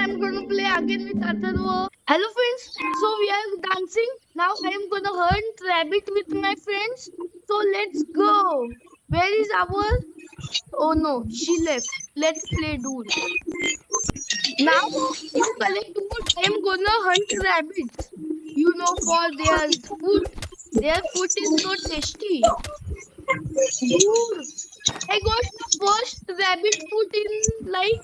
I'm gonna play again with Atharva. Hello friends, so we are dancing. Now I am gonna hunt rabbit with my friends. So let's go. Where is our? Oh no, she left. Let's play dude. Now you collect wood. I am gonna hunt rabbits. You know, for their food. Their food is so tasty. Dude, I got the first rabbit food in like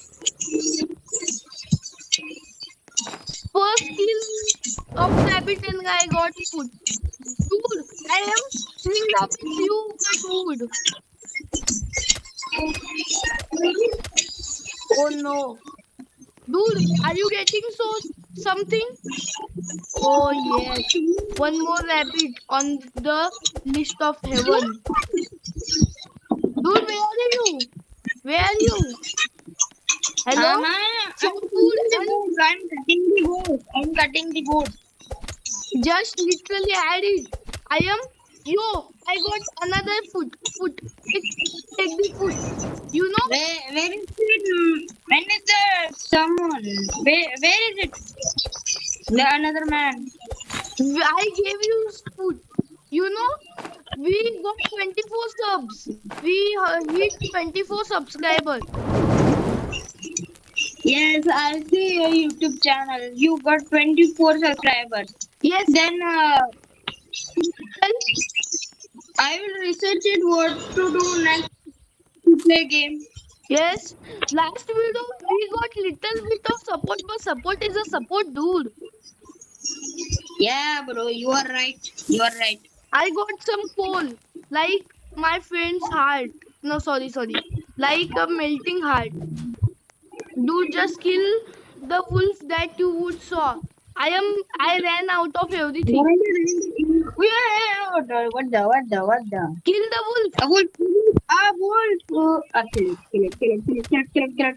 first kill of rabbit and I got food. Dude, I am killing rabbits. You got food. Oh no. Dude, are you getting something? Oh yes. One more rabbit on the list of heaven. Dude, where are you? Where are you? Hello? Some food and I'm cutting the wood. I'm cutting the wood. just literally add it. I am I got another food. Take the food. You know? Where is it? When is the someone? Where is it? The another man. I gave you food. You know? We got 24 subs. We hit 24 subscribers. Yes, I see your YouTube channel. You got 24 subscribers. Yes. Then I will research it what to do next to play game. Yes. Last video we got little bit of support, but support is a support, dude. Yeah, bro, you are right. You are right. I got some coal, like my friend's heart. No, sorry. Like a melting heart. Dude, just kill the wolf that you would saw. I ran out of everything. What the? Kill the wolf. A wolf. A wolf. Kill it.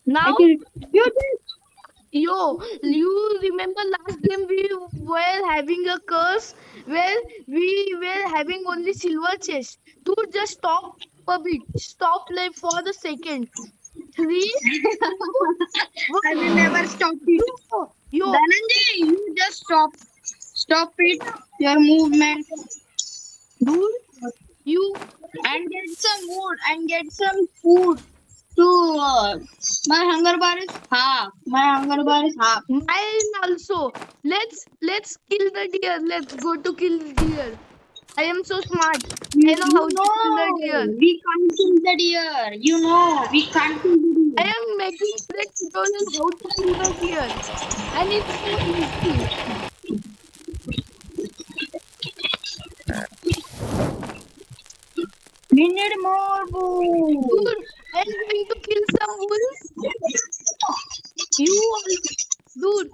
Now, You you remember last game we were having a curse where we were having only silver chest. Dude, just stop a bit. Stop like for the second. 3, I will never stop it. Yo, Dhananjay, you just stop it. Your movement. dude, you And get some wood and get some food. To my hunger bar is half. mine also. Let's kill the deer. Let's go to kill the deer. I am so smart. I know how to kill the deer. We can't kill the deer. You know, we can't kill the I deer. am making the tutorial how to kill the deer. And it's so easy. We need more wood. Dude, I'm going to kill some wolves. Dude,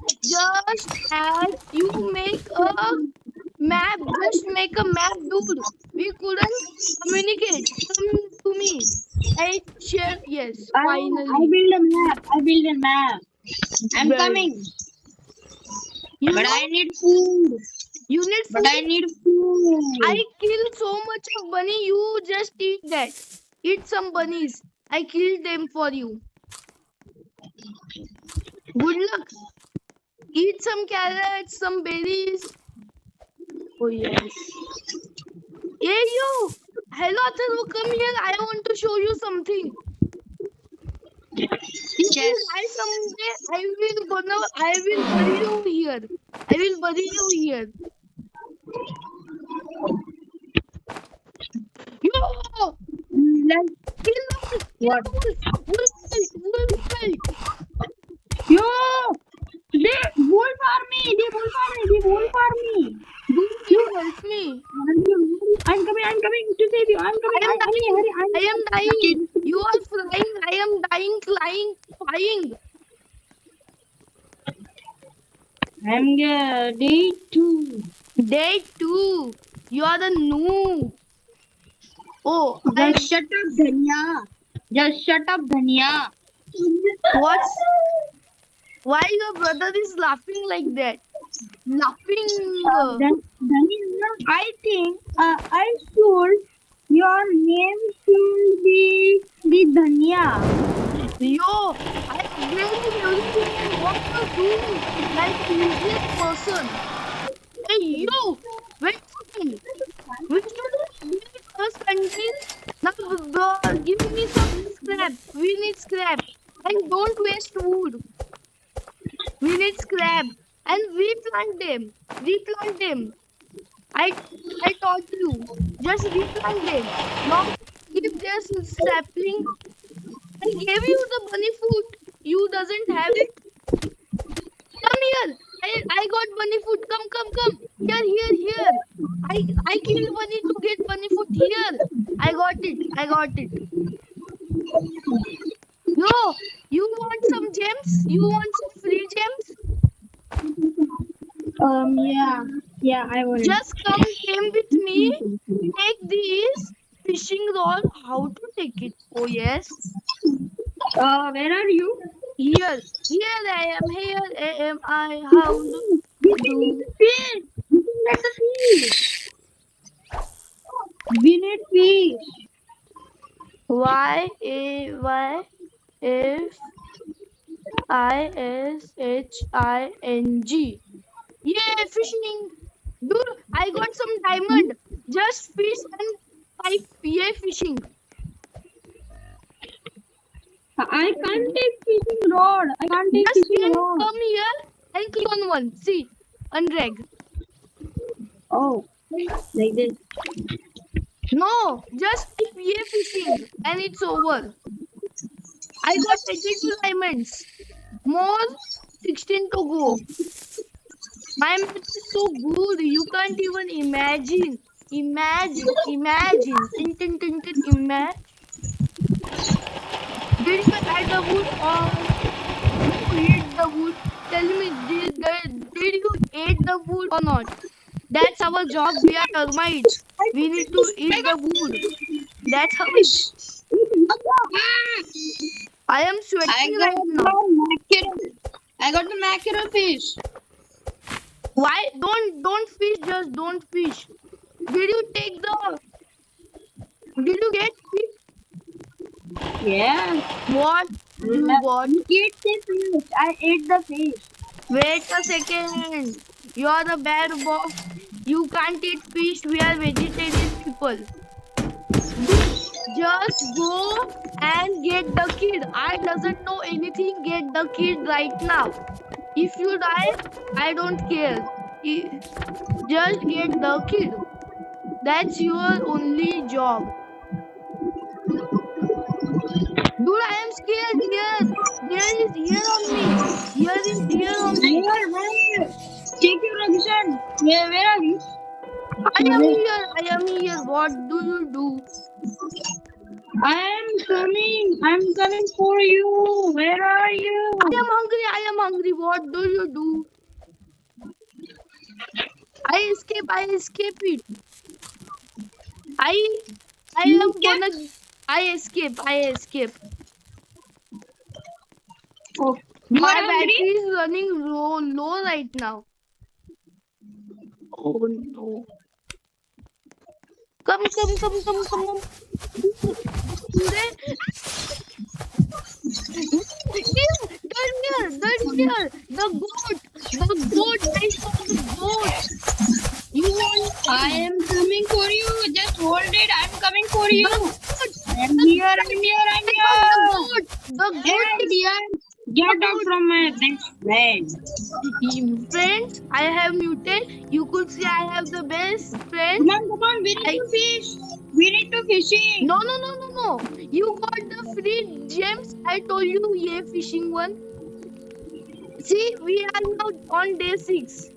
you make a map. Just make a map, dude. We couldn't communicate. Come to me. I share. Yes, I finally. build a map. I'm Well, coming. You But know, I need food. you need But food. I need food. I killed so much of bunny. You just eat that. Eat some bunnies. I killed them for you. Good luck. Eat some carrots, some berries. Oh yes. Hey you. Hello Atharva, come here. I want to show you something. If you Yes. die someday, I will bury you here. I will bury you here. Yo! Let's Kill the wolf! what? Wolf! Yo! They wolf army. Dude, you help me. I'm coming to save you. I'm coming. I am dying. You are flying. I am dying, flying. I'm ready to. Day 2. You are the noob. Oh, Just shut up, Dhanya. Just shut up, Dhanya. what's... Why your brother is laughing like that? Laughing. Dhanya, I think I should. Your name should be the Dhanya. Yo, I really really what to do like useless person. Hey yo, wait a minute. We should build a country. Now give me some scrap. We need scrap. And don't waste wood. We need scrap. And replant them. Replant them. I I taught you. Just replant them. Not keep their sapling. I gave you the bunny food. You doesn't have it. Come here. I got bunny food. Come. Here. I killed bunny to get bunny food here. I got it. No, you want some gems? You want some free gems? Yeah, I want it. Just came with me. Take these fishing rod. How to take it? Oh yes. Where are you? Here I am. How do? Fish! That's a fish! We need fish! YAYFISHING. Yeah, fishing. Dude, I got some diamond. Just fish and pipe. Yeah, fishing. I can't take fishing rod. I can't take Just fishing rod. come here and click on one. See, undrag. Oh, like this. No, just type yeah fishing and it's over. I got 82 diamonds. More 16 to go. My math is so good. You can't even imagine. Imagine. Tin. Imagine. Did you add the wood or you eat the wood? Tell me, did you eat the wood or not? That's our job. We are termites. We need to eat the wood. That's how it is. I am sweating right now. I got the mackerel fish. Why? Don't fish. Just don't fish. Did you take the? Did you get fish? Yeah. What? You what? Eat the fish. I ate the fish. Wait a second. You are the bad boss. You can't eat fish. We are vegetarian people. Just go and get the kid. I doesn't know anything. Get the kid right now. If you die, I don't care. Just get the kid. That's your only job. Dude, I am scared here. There is here on me. Here is here on me. Where? Take your location. Where are you? I am here. What do you do? I am coming. I'm coming for you. Where are you? I am hungry. What do you do? I escape it. I am gonna. I escape. Oh, My battery is running low right now. Oh no. Come. They're here. The goat. I saw the goat. You want? I am coming for you. Just hold it. I'm coming for you. I'm here. The goat. Get out from my best friend. Friends, I have muted. You could say I have the best friend. Come on. We need to fish. We need to fishing. No. You got the free gems. I told you, yeah, fishing one. See, we are now on day 6.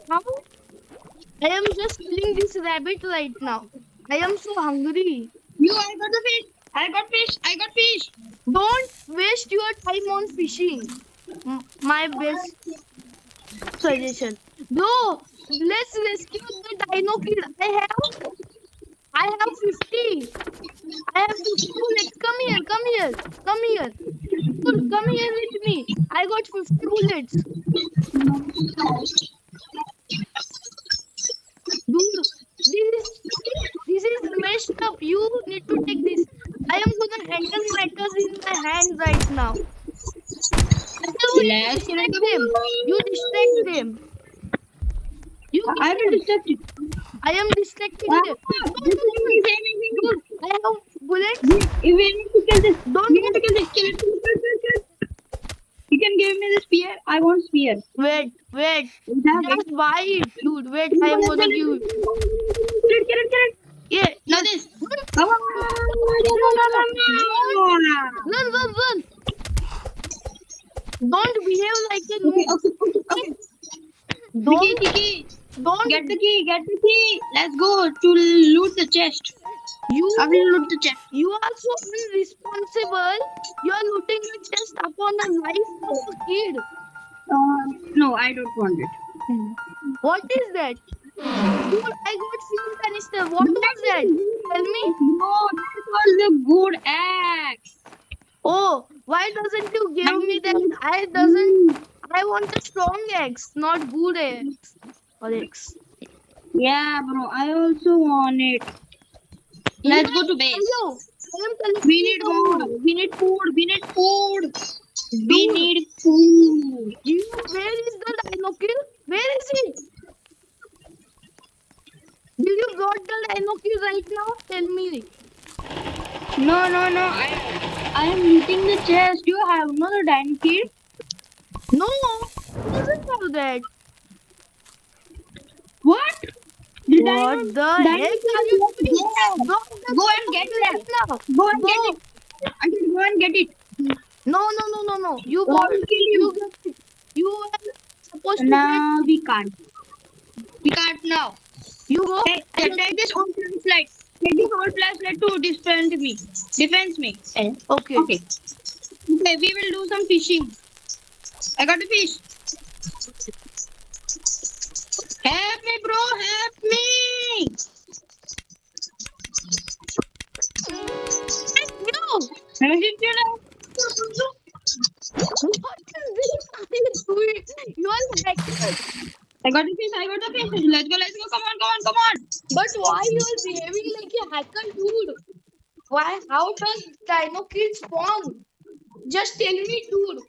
How? I am just killing this rabbit right now. I am so hungry. I got the fish. I got fish. Don't waste your time on fishing. My best suggestion. No, let's rescue the dino kid. I have 50. I have 50 bullets. Come here. Come here with me. I got 50 bullets. Dude, this metal matters in my hand right now. You Let's distract them. You distract them. You I will distract you. I am distracting Ah, them. this is me. Dude, I have bullets. We need to kill this. Don't We need to kill this. Kill it. You can give me the spear. I want spear. wait. Have Just buy it, dude. Wait, I am gonna give you. Kill it. Yeah. Now this. Run. Don't behave like a noob. Okay. Don't, Tiki. don't. Get the key. Let's go to loot the chest. You, I will loot the chest. you are so irresponsible. You are looting the chest upon the life of a kid. No, I don't want it. What is that? Dude, I got fuel canister. What was that? Tell me. No, that was a good axe. Oh, why doesn't you give me that? I want a strong axe, not good axe. Or axe. Yeah, bro. I also want it. Let's go to base. Hello. I am collecting We need wood. food. We need food. Where is the dino kill? Where is it? Did you got the dino kill right now? Tell me. No. I am looting the chest. You have another dino key? No, it doesn't have that. What? What the heck are you doing? Go and get right it. now. Go and get it. I can go and get it. No. You I got will it. kill you. You get it. You are supposed to Now we can't. We can't now. get. You go. Hey, take this whole flashlight. Take this whole flashlight to defend me. Defense me. Okay. Okay, we will do some fishing. I got a fish. Help me, bro. Help me. No. What is this? What is this? Are you doing? You are hacker. I got a fish. Let's go. Come on. But why you are behaving like a hacker, dude? Why? How does dino kid spawn? Just tell me, dude.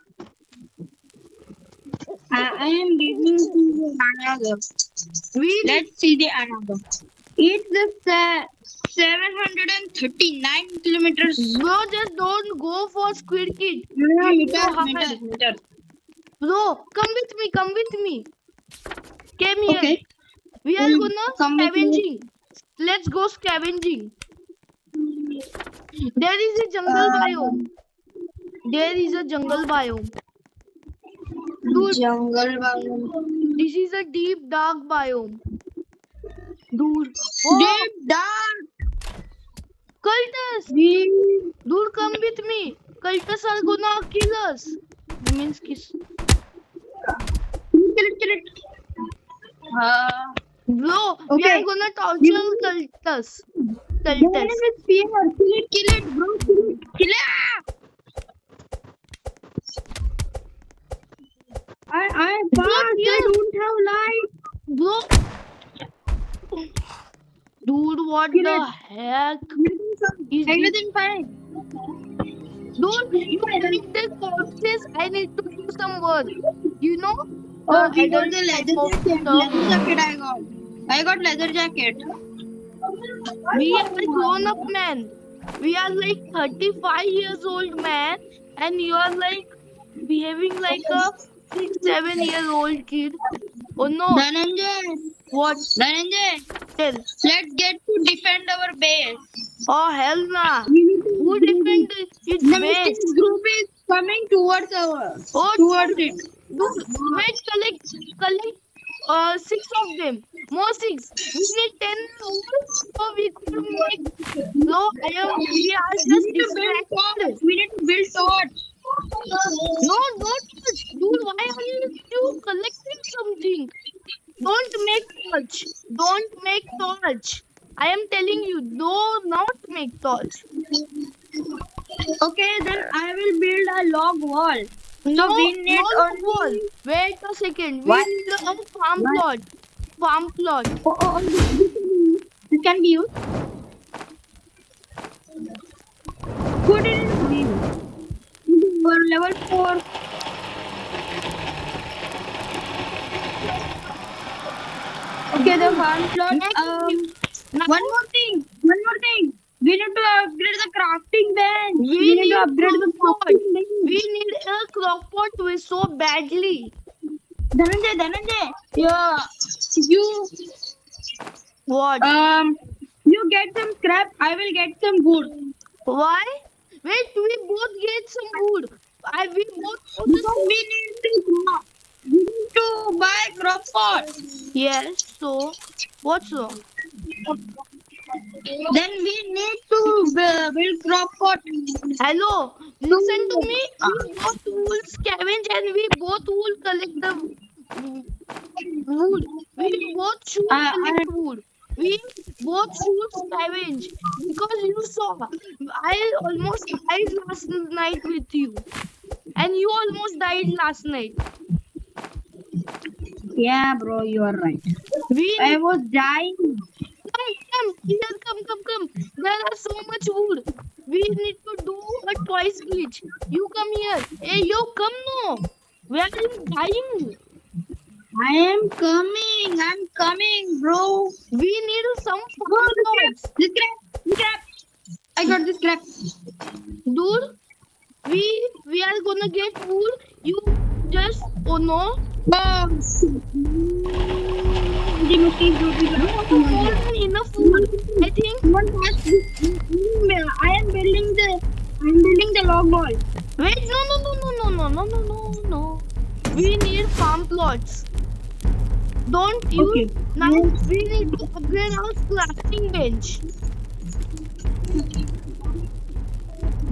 I am giving you another. Let's see the another. It's the 739 kilometers. Bro, just don't go for Squid Kid. No, It's so hard. meter. Bro, come with me. Come here. Okay. We are gonna Come with me. scavenging. Let's go scavenging. There is a jungle biome. Dude, Jungle biome. this is a deep dark biome. Dude. Oh, Deep dark. Cultus. Dude, come with me. Cultus are gonna kill us. Means kiss. Kill it. Bro, we Okay. are gonna torture Cultus. Kill it, bro. Kill it. I But yeah. don't have light. Bro. Dude, what Kill the it. heck? Is this? Everything fine. Dude, you take the corpses. I need to do some work. You know? Oh, I I got don't the leather know jacket. stuff. I got leather jacket. We are a grown-up man. We are like 35 years old man, and you are like behaving like a 6-7-year-old kid. Oh no! Dhananjay, What? Tell. let's get to defend our base. Oh hell nah! We need to Who defend its The base? mystic group is coming towards it. Dude, wait, collect 6 of them. More 6. We need 10 more, so we could make. No, we are just distracted. We need to build torch. No, don't touch. Dude, why are you collecting something? Don't make torch. I am telling you, do not make torch. Okay, then I will build a log wall. No, we need no only- wall. Wait a second. We What? need a farm What? plot. This can be used. Put it in level 4. Okay, the farm plot. Now One more thing. We need to upgrade the crafting bench. we need to upgrade the crockpot. crafting bench. We need a crockpot we so badly. Dhananjay. Yeah. You What? you get some scrap. I will get some wood. Why? Wait, we both get some wood. We both Because we need to buy crop pot. Yes, so what's wrong? Then we need to build crop pot. Hello, listen to me. We both will scavenge and we both will collect the wood. We both should collect wood. We both should scavenge because you saw I almost died last night with you, and you almost died last night. Yeah, bro, you are right. I was dying. Come here, come. There are so much wood. We need to do a twice glitch. You come here. Hey, you come no. Where are you dying? I am coming. I'm coming, bro. We need some Bro, farm this crap. I got this crap. Dude, we are gonna get wood. You just no. Oh, More than enough wood. I think. I am building the log wall. Wait, no. We need farm plots. Don't you? Okay. Now we need to upgrade our crafting bench.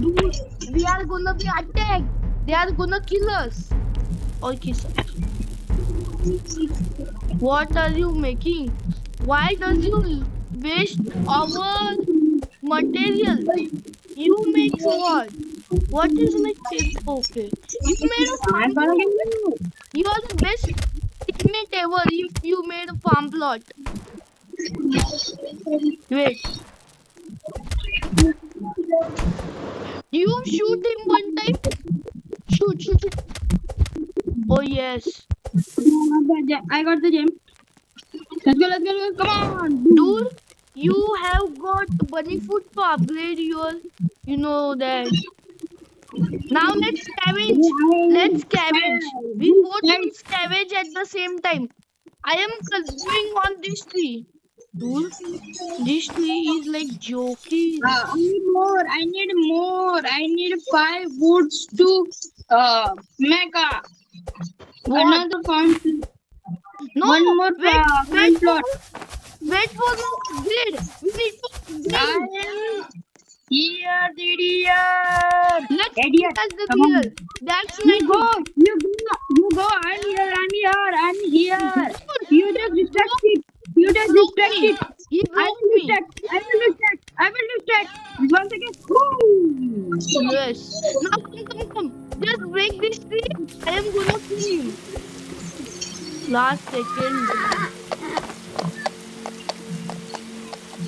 Dude, we are gonna be attacked. They are gonna kill us. Or kiss us. What are you making? Why does you waste our material? You make what? What is like okay? You made a farm plot. You are the best teammate ever if you made a farm plot. Wait. You shoot him one time. Shoot. Oh yes. I got the gem. Let's go. Come on. Dude, you have got bunny food to upgrade your, you know that. Now let's scavenge. We both will scavenge at the same time. I am doing on this tree. Dude, this tree is like joking. I need more. I need 5 woods to make another farm. No, One more farm plot. Wait for the upgrade. We need to upgrade. Here, idiot. Let's Idiot. touch the Come on. clear. That's my You go. I'm here. You just distract it. He I broke will me. distract. Once again. Boom. Yes. Now come. Just break this tree. I am gonna kill him. Last second.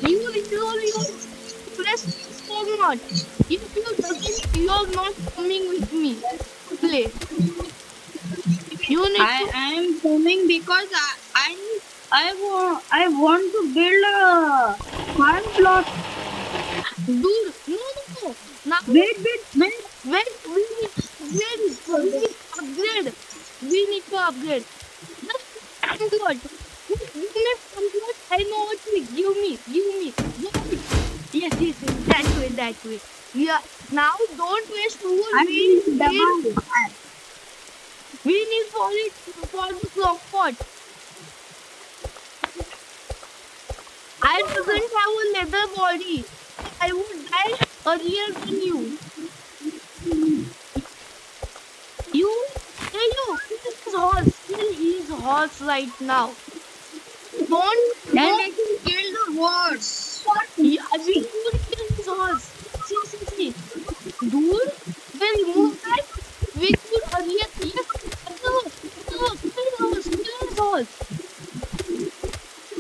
You press so much. If you doesn't, you are not coming with me. Play. You need I am coming because I want to build a farm plot. dude. No. Now Wait. wait. We need to upgrade. Just upgrade. I know what to give me. Yes, that way. Yeah. Now don't waste wood. We need for the clock pot. I doesn't have a leather body. I would die earlier than you. Kill his horse right now. Don't. Then I can kill the horse. Yeah, we could kill his horse. See. Dude, they remove that. We could earlier. Yes, kill his horse.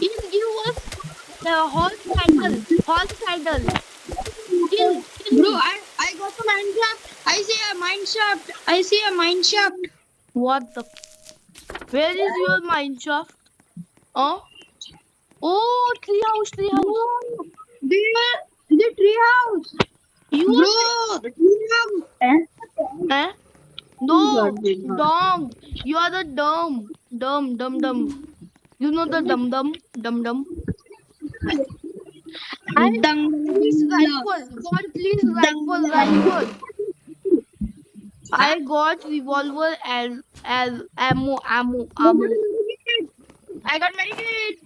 He give us the horse saddle. Kill. Bro, I got some handcraft. I see a mine shaft. I see a mine shaft. What the? Where is your mine shaft? Oh, oh, tree house, tree house. The tree house. You Bro, the tree house. eh? No, Big God. dumb. You are the dumb, dumb. You know the dumb. I please rifle. God, please rifle. I got revolver and ammo. I got medikit.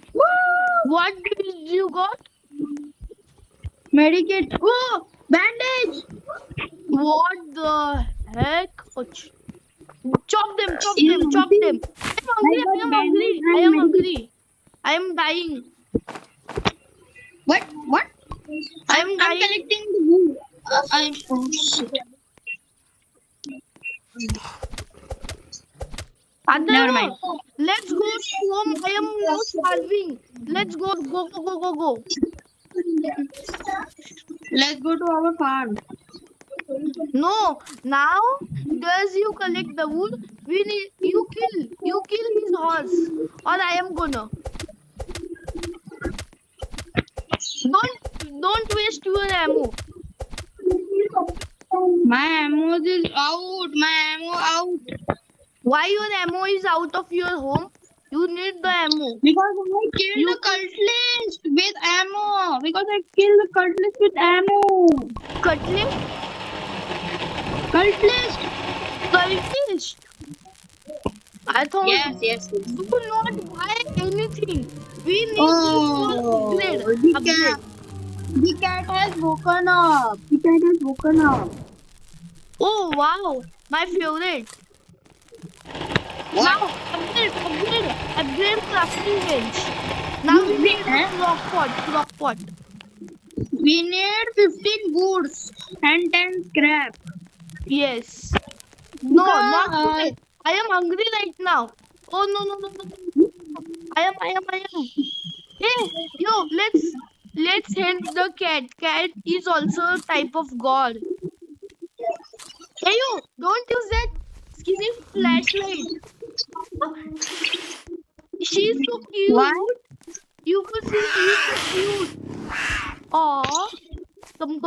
What did you got? Medikit. Oh, bandage. What the heck? Oh, chop them. Yeah, I am hungry. I am dying. What? I'm I'm dying. collecting the wood. I'm oh shit. Never mind. Let's go home. I am now starving. Let's go. Let's go to our farm. No, now does you collect the wood? We need you kill his horse, or I am gonna. Don't waste your ammo. My ammo is out. My ammo out. Why your ammo is out of your home? You need the ammo. Because I killed the cultist with ammo. Because I killed the cultist with ammo. Cutlass? Cultist. I thought Yes. do not buy anything. We need Oh, to upgrade. the cat has woken up. Oh wow, my favorite. What? Now upgrade crafting bench. Now we need crock pot. We need 15 goods and 10 scrap. Yes. No, not Because- today. I am hungry right now. Oh no. I am. Hey, yo, let's hint the cat. Cat is also a type of god. Hey yo, don't use that skinny flashlight. She's so cute. Why? You could see she's so cute. Aw. Come.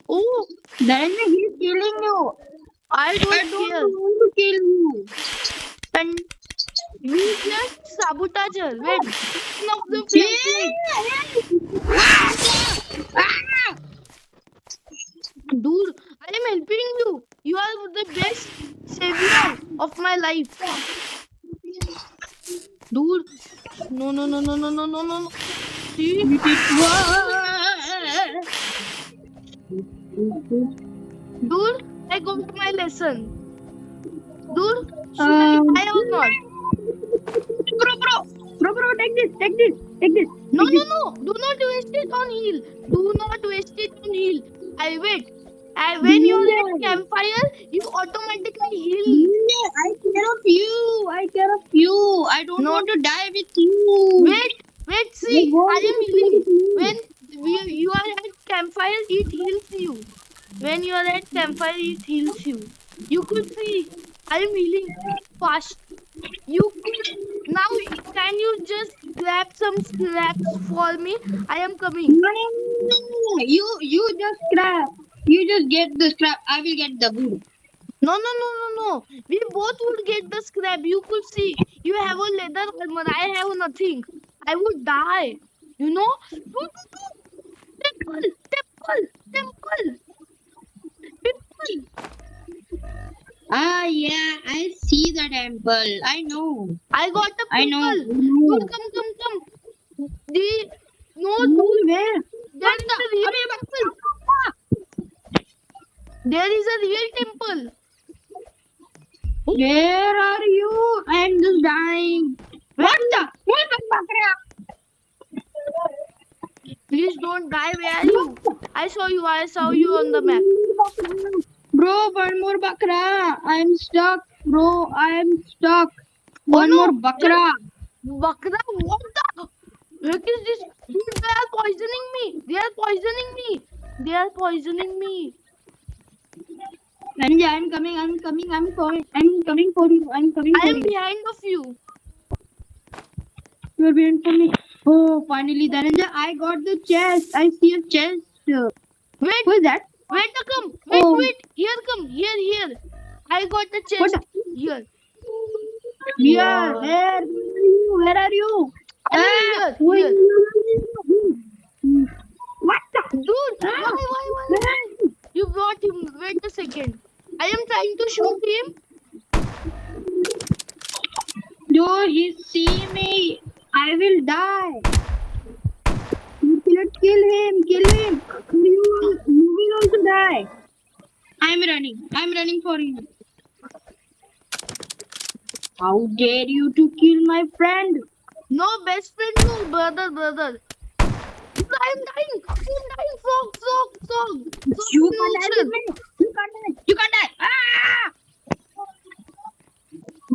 Oh, Then he's killing you. I I don't don't care. want to kill you. And we just sabotage her. Wait, turn off the flashlight. Ah! Dude, I am helping you. You are the best savior of my life. Dude, no. See? Dude, I got my lesson. Dude, should I die or not? Bro, take this. No. Do not waste it on heal. I wait. When you're at campfire, you automatically heal. I care of you. I don't No. want to die with you. Wait, see, I am healing. When you are at campfire, it heals you. When you are at campfire, it heals you. You could see, I am healing fast. Now, can you just grab some scraps for me? I am coming. No. You just scrap. You just get the scrap. I will get the wood. No. We both would get the scrap. You could see, you have a leather armor. I have nothing. I would die. You know? No. Temple. Ah, yeah, I see the temple. I know. I got a I know. people. Dude, come. Dude, Where? There is a real temple. Where are you? I am just dying. What the? Please don't die. Where are you? I saw you on the map. Bro, one more bakra. I'm stuck. Bro, I'm stuck. One no. more bakra. Bakra, what the? Look is this? Dude, they are poisoning me. Dhananjay, I'm coming. I'm coming. I'm coming. I'm coming for you. I'm coming I for am you. behind of you. You're behind for me. Oh, finally, Dhananjay, I got the chest. I see a chest. Wait, Who is that? wait, come. Wait, Oh, wait. Here, come. Here. I got the what? chest. Here. Yeah, Yeah. where are you? I am who are here. you? What the? Dude, why? You brought him. Wait a second. I am trying to shoot him. Dude, he see me. I will die. Let's kill him. Kill him. You will also die. I'm running for you. How dare you to kill my friend? No, best friend, no, brother. I am dying. Frog. You can't die with me. You can't die. Ah!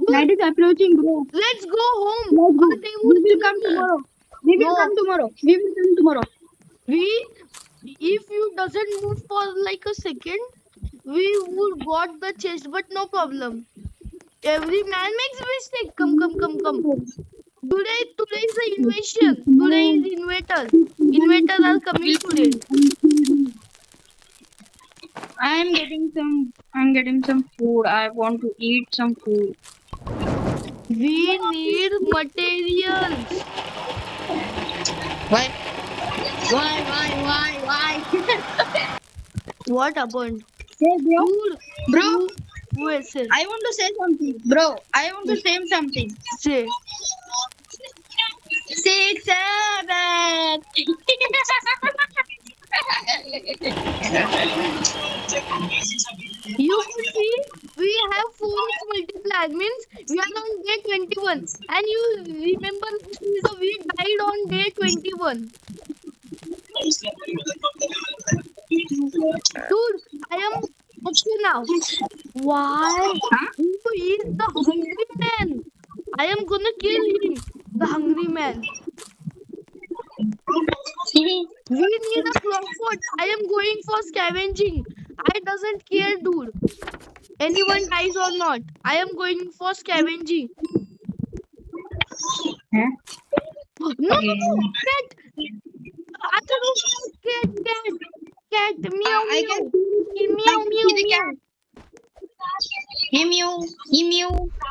Night is approaching, bro. Let's go home. Let's go. Or they We would will come tomorrow. We will No. come tomorrow. We will come tomorrow. If you doesn't move for like a second, we would got the chest, but no problem. Every man makes mistake. Come. Today is the invasion. Today is invaders. Invaders are coming today. I'm getting some food. I want to eat some food. We need materials. Why? What happened? Hey, bro. Bro, Wait, say. I want to say something. Bro, I want to say something. Say. 6, 7. You could see we have 4 multiplied means we are on day 21 and you remember we died on day 21. Dude, I am okay now. Why? Who is the hungry man? I am gonna kill him. The hungry man. We need a clockwork. I am going for scavenging. I doesn't care, dude. Anyone dies or not. I am going for scavenging. Huh? No, cat. I don't cat. Meow, I can meow.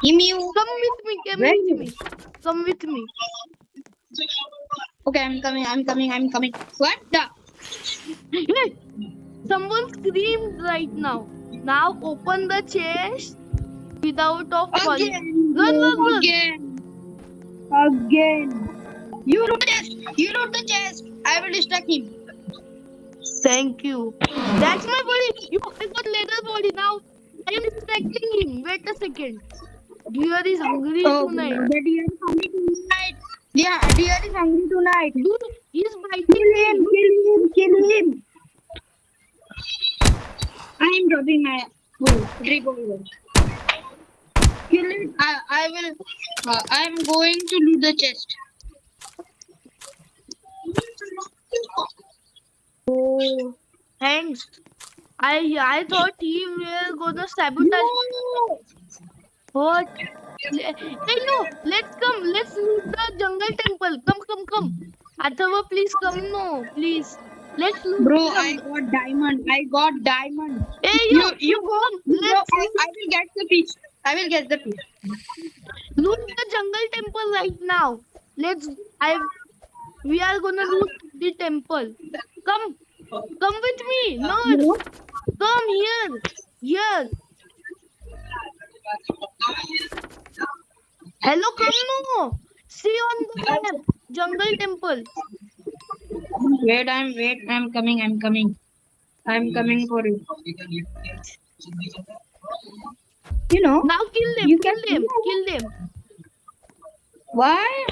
Emu. Come with me. Okay, I'm coming. What the? Hey, someone screamed right now. Now open the chest without of falling. Again. Run. Again. You loot the chest. I will distract him. Thank you. That's my body. I got leather body now. I am distracting him. Wait a second. Deer is hungry tonight. The deer is hungry tonight. Yeah, deer is hungry tonight. Dude, he's biting me. Kill him. I am dropping my revolver. Kill it. I will. I am going to loot the chest. Oh, thanks. I thought he will gonna sabotage. What? Hey, no. Let's come. Let's loot the jungle temple. Come. Athava, please come. No, please. Let's loot. Bro, the I got diamond. Hey, You go. Let's Bro, I will get the piece. loot the jungle temple right now. We are gonna loot the temple. Come with me. No, come here. Hello, come no. See on the map, jungle temple. Wait, I'm coming. I'm coming for you. You know. Now kill them. Kill them. Why?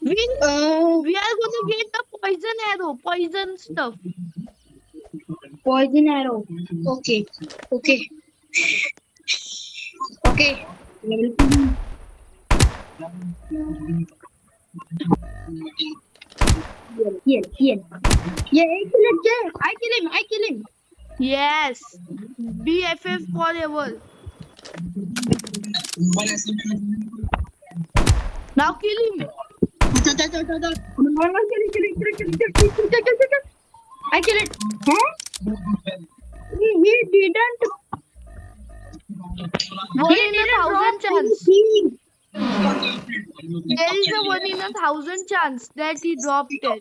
We are gonna get the poison arrow, poison stuff. Poison arrow. Okay. Level 2. Here. Yeah, I kill him. Yes. BFF forever. Now kill him. I kill it. Huh? He didn't. One He in a didn't thousand drop chance. anything. There is a 1 in a 1,000 chance that he dropped it. Again,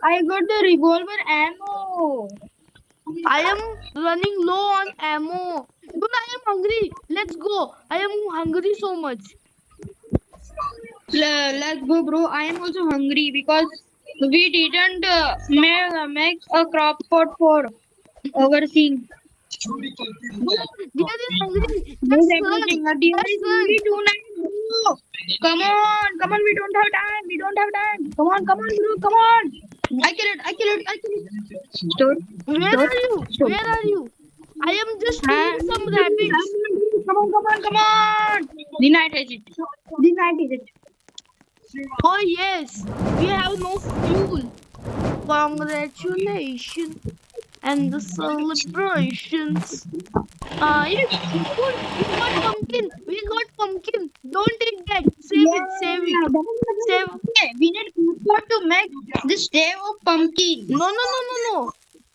I got the revolver ammo. I am running low on ammo. Dude, I am hungry. Let's go. I am hungry so much. Let's go, bro. I am also hungry because we didn't make a crop pot for our thing. Deer is hungry. There's Just run. everything. A deer Just is run. hungry tonight, bro. Come on. We don't have time. Come on, bro. Come on. I kill it. Stop. Where are you? Where are you? I am just killing some rabbits. Come on. The night is it. Oh yes, we have no fuel. Congratulations and the celebrations. Yes, good. We got pumpkin. Don't take that. Save it. Save. Okay, we need people to make this day of pumpkin. No.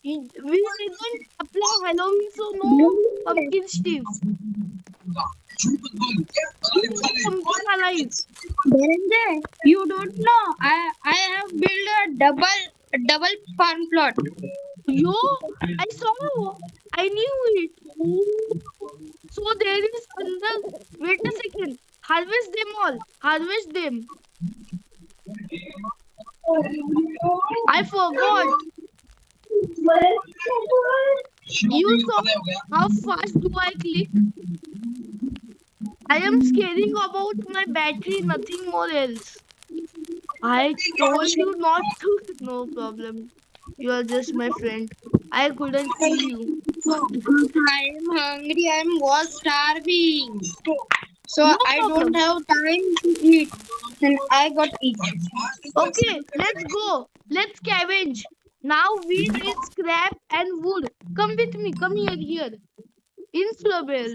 We didn't apply Halloween, so no pumpkin Steve. Pumpkin alive. Dharendra, you don't know. I have built a double farm plot. Yo, I saw. I knew it. So there is another. Wait a second. Harvest them all. Harvest them. I forgot. You saw how fast do I click? I am scaring about my battery, nothing more else. I told you not to. No problem. You are just my friend. I couldn't kill you. I am hungry. I was starving. So No I problem. don't have time to eat. And I got eat. Okay, let's go. Let's scavenge. Now we need scrap and wood. Come with me. Come here. In Slowbell.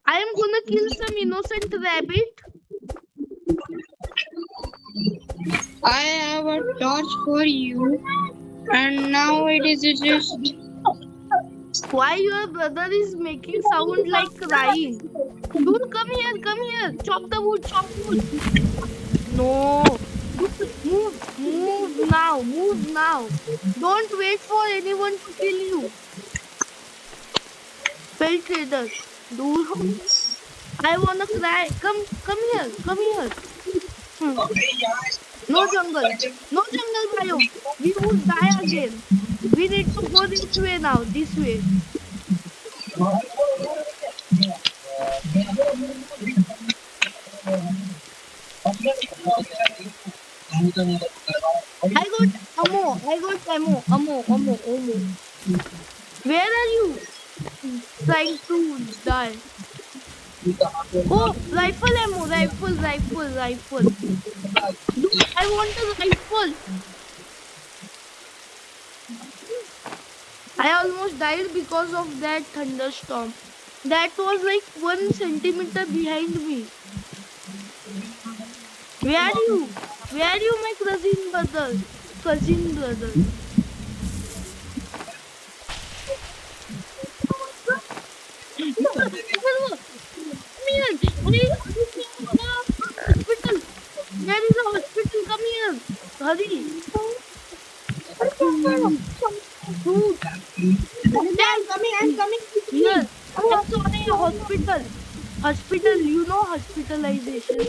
I am gonna kill some innocent rabbit. I have a torch for you. And now it is just Why your brother is making sound like crying? Dude, come here. Chop the wood. No. Dude, move now. Don't wait for anyone to kill you. Fell trader. Dude, I wanna cry. Come here. Hmm. No jungle biome. We would die again. We need to go this way now. This way. I got ammo. Where are you? Trying to die. Oh, rifle ammo. Rifle. Dude, I want a rifle. I almost died because of that thunderstorm. That was like 1 centimeter behind me. Where are you? My cousin brother? No, come here. Hospital. There is a hospital. Come here. Hurry. Dude. I'm coming. Here. I'm sorry. Hospital. You know hospitalization.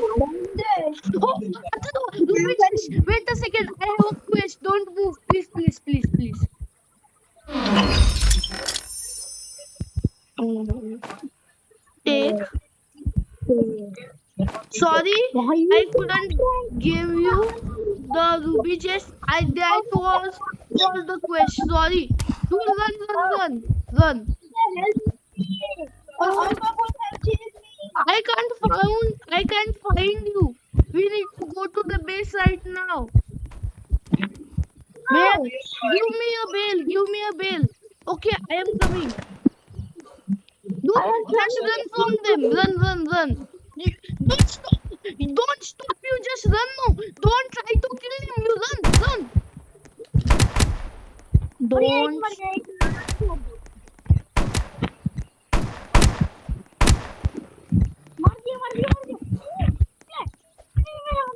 Oh, wait a second. I have a quest. Don't move. Please. Take. Sorry, I couldn't give you the ruby chest. That was for the quest. Sorry. Dude, run. I can't find you. We need to go to the base right now. Man, give me a bell. Give me a bell. Okay, I am coming. Just run from them. Run, run, run. Don't stop. Don't stop. You just run now. Don't try to kill him. You run, run. Don't.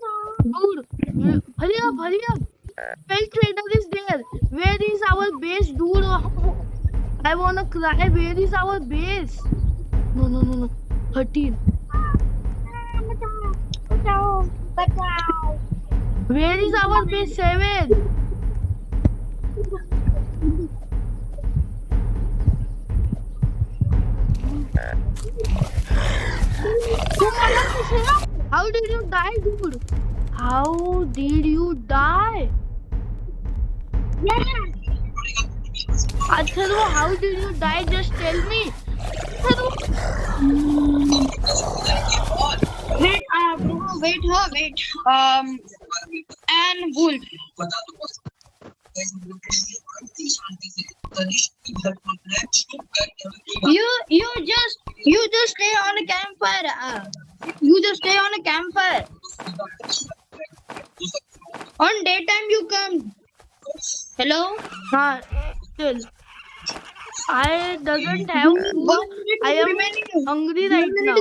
Dude, hurry up, hurry up. Spell trader is there. Where is our base, dude? I wanna cry. Where is our base? No, no, no, no. 13. Where is our base? 7. How did you die, dude? How did you die? Atharva, how did you die? Just tell me. Wait. And wolf. You just stay on a campfire. You just stay on a campfire. On daytime you come. Hello? Still. I doesn't have food. I am hungry right now.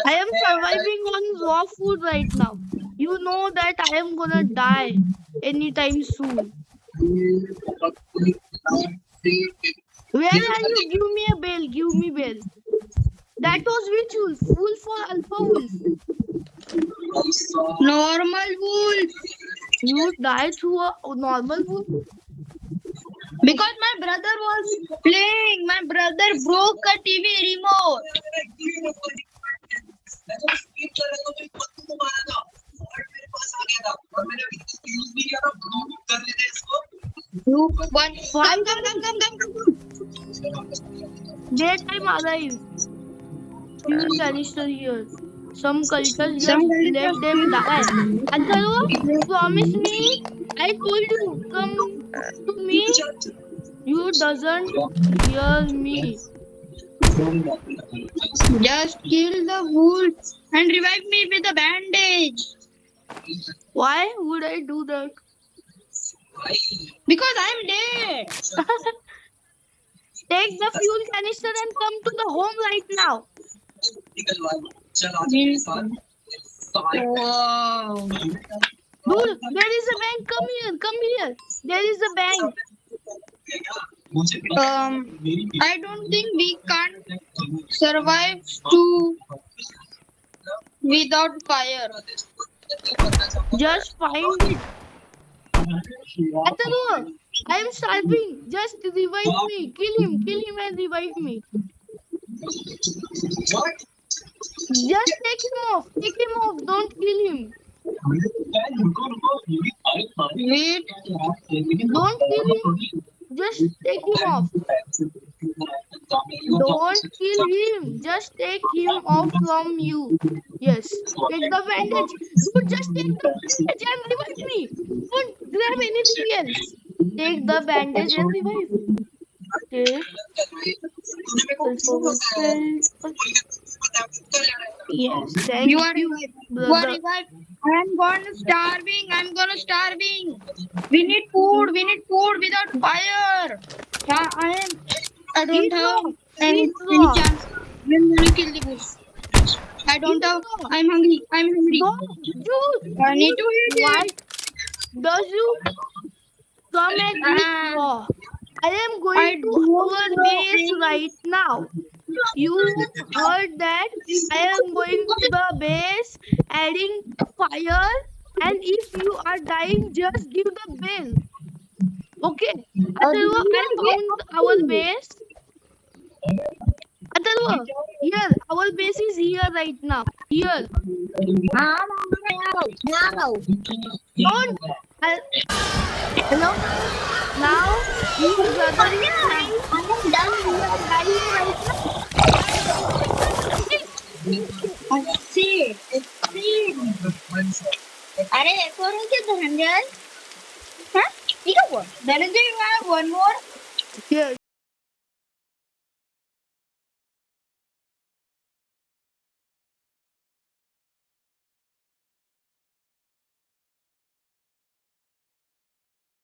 I am surviving on raw food right now. You know that I am gonna die anytime soon. Where are you? Give me a bell. Give me bell. That was which wolf? Wolf or alpha wolf? Normal wolf. You died through a normal wolf? Because my brother was playing. My brother broke a TV remote. Daytime arrived. Fuel canister here. Some cultures just let them die. Atharva, promise me. I told you, come to me. You doesn't hear me. Just kill the wolf and revive me with a bandage. Why would I do that? Because I'm dead. Take the fuel canister and come to the home right now. Wow. Dude, there is a bank. Come here. Come here. There is a bank. I don't think we can't survive to without fire. Just find it. Atharva, I am starving. Just revive me. Kill him and revive me. Just take him off. Take him off. Don't kill him. Wait. Don't kill him. Just take him off. Don't kill him. Just take him off from you. Yes. Take the bandage. You just take the bandage and revive me. Don't grab anything else. Take the bandage and revive me. Okay. Yes, thank You are you, revived. You are brother. revived. I'm gonna starving. We need food without fire. I don't Eat have raw. any Eat raw. chance. I'm gonna kill the wolf. I don't have. I'm hungry. No, dude. I need to eat Why it. does you come and eat raw? I am going to don't our know base any- right now. You heard that? I am going to the base, adding fire, and if you are dying, just give the bell. Okay. Atharva, I found our base. Atharva, here, our base is here right now. Here. Don't. Hello. Now, his brother is dying. I am done. We are dying right now. See. करूँ क्या Dhananjay? Huh? You know what? Dhananjay, you have one more? Yes.